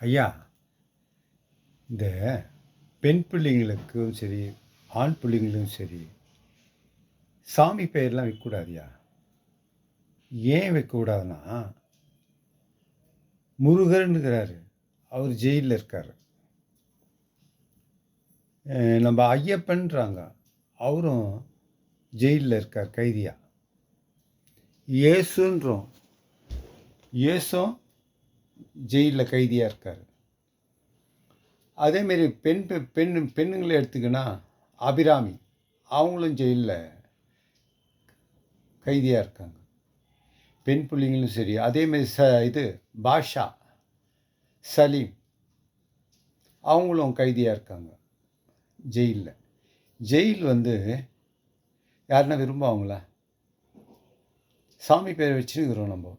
ஐயா, இந்த பெண் பிள்ளைங்களுக்கும் சரி, ஆண் பிள்ளைங்களும் சரி, சாமி பெயர்லாம் வைக்கக்கூடாதுய்யா. ஏன் வைக்கக்கூடாதுன்னா, முருகர்ன்னுகிறாரு. அவர் ஜெயில்ல இருக்காரு. நம்ம ஐயப்பன்றாங்க. அவரும் ஜெயில்ல இருக்கார் கைதியா. இயேசுன்றோம். இயேசும் ஜெயில்ல கைதியா இருக்காரு. அதேமாரி பெண்ணுங்களை எடுத்துக்கினா அபிராமி, அவங்களும் ஜெயிலில் கைதியாக இருக்காங்க. பெண் பிள்ளைங்களும் சரி. அதேமாரி இது பாஷா, சலீம், அவங்களும் கைதியாக இருக்காங்க ஜெயிலில். ஜெயில் யாருன்னா விரும்புவாங்களா? சாமி பேர் வச்சுருக்கிறோம் நம்ம.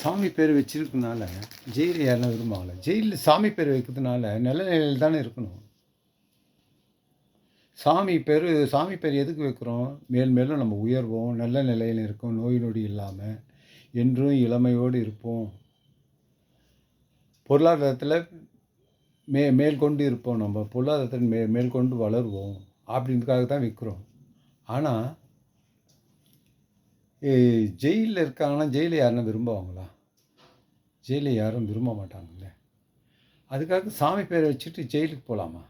சாமி பேர் வச்சிருக்கனால ஜெயிலில் யாருன்னா விரும்புவாங்களா? ஜெயிலில் சாமி பேர் வைக்கிறதுனால நல்ல நிலையில் தானே இருக்கணும். சாமி பேர் எதுக்கு வைக்கிறோம்? மேல் மேலும் நம்ம உயர்வோம், நல்ல நிலையில் இருக்கோம், நோய் நொடி இல்லாமல் என்றும் இளமையோடு இருப்போம், பொருளாதாரத்தில் மேற்கொண்டு இருப்போம், நம்ம பொருளாதாரத்தில் மேற்கொண்டு வளருவோம் அப்படின்றதுக்காக தான் வைக்கிறோம். ஆனால் ஜெயிலில் இருக்காங்கன்னா ஜெயிலை யாருன்னா விரும்புவாங்களா? ஜெயிலை யாரும் விரும்ப மாட்டாங்கல்ல. அதுக்காக சாமி பேரை வச்சுட்டு ஜெயிலுக்கு போகலாமா?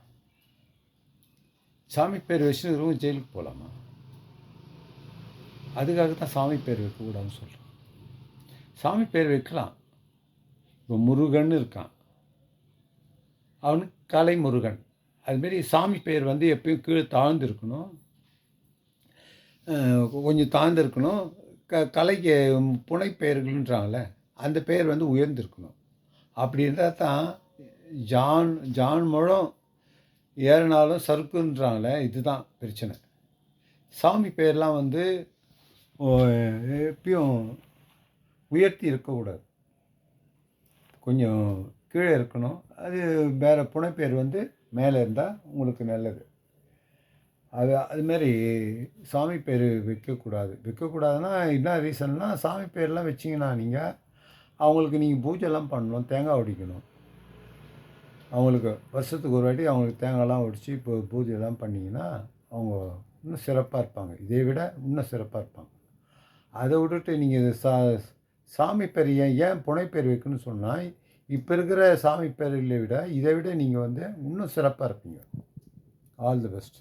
சாமி பேர் வச்சுருக்கிறவங்க ஜெயிலுக்கு போகலாமா? அதுக்காக தான் சாமி பேர் வைக்கக்கூடாதுன்னு சொல்கிறோம். சாமி பேர் வைக்கலாம். இப்போ முருகன் இருக்கான், அவனுக்கு கலை முருகன். அதுமாரி சாமி பேர் எப்பயும் கீழே தாழ்ந்து இருக்கணும், கொஞ்சம் தாழ்ந்து இருக்கணும். கலைக்கு புனைப்பெயர்கள்ன்றாங்கள, அந்த பெயர் உயர்ந்திருக்கணும். அப்படி இருந்தால் தான் ஜான் முழம் ஏறினாலும் சறுக்குன்றாங்களே, இதுதான் பிரச்சனை. சாமி பேர்லாம் எப்பயும் உயர்த்தி இருக்கக்கூடாது, கொஞ்சம் கீழே இருக்கணும். அது வேறு புனைப்பெயர் மேலே இருந்தால் உங்களுக்கு நல்லது. அதுமாரி சாமி பேர் வைக்கக்கூடாதுன்னா என்ன ரீசன்னா, சாமி பேர்லாம் வச்சிங்கன்னா அவங்களுக்கு நீங்கள் பூஜைலாம் பண்ணணும், தேங்காய் உடைக்கணும். அவங்களுக்கு வருஷத்துக்கு ஒரு வாட்டி அவங்களுக்கு தேங்காய்லாம் உடைச்சி இப்போ பூஜைலாம் பண்ணிங்கன்னா அவங்க இன்னும் சிறப்பாக இருப்பாங்க. இதை விட இன்னும் சிறப்பாக இருப்பாங்க. அதை விட்டுட்டு நீங்கள் சாமி பேர் ஏன் புனைப்பேர் வைக்கணும்னு சொன்னால், இப்போ இருக்கிற சாமி பேர்களை விட இதை விட நீங்கள் இன்னும் சிறப்பாக இருப்பீங்க. All the best.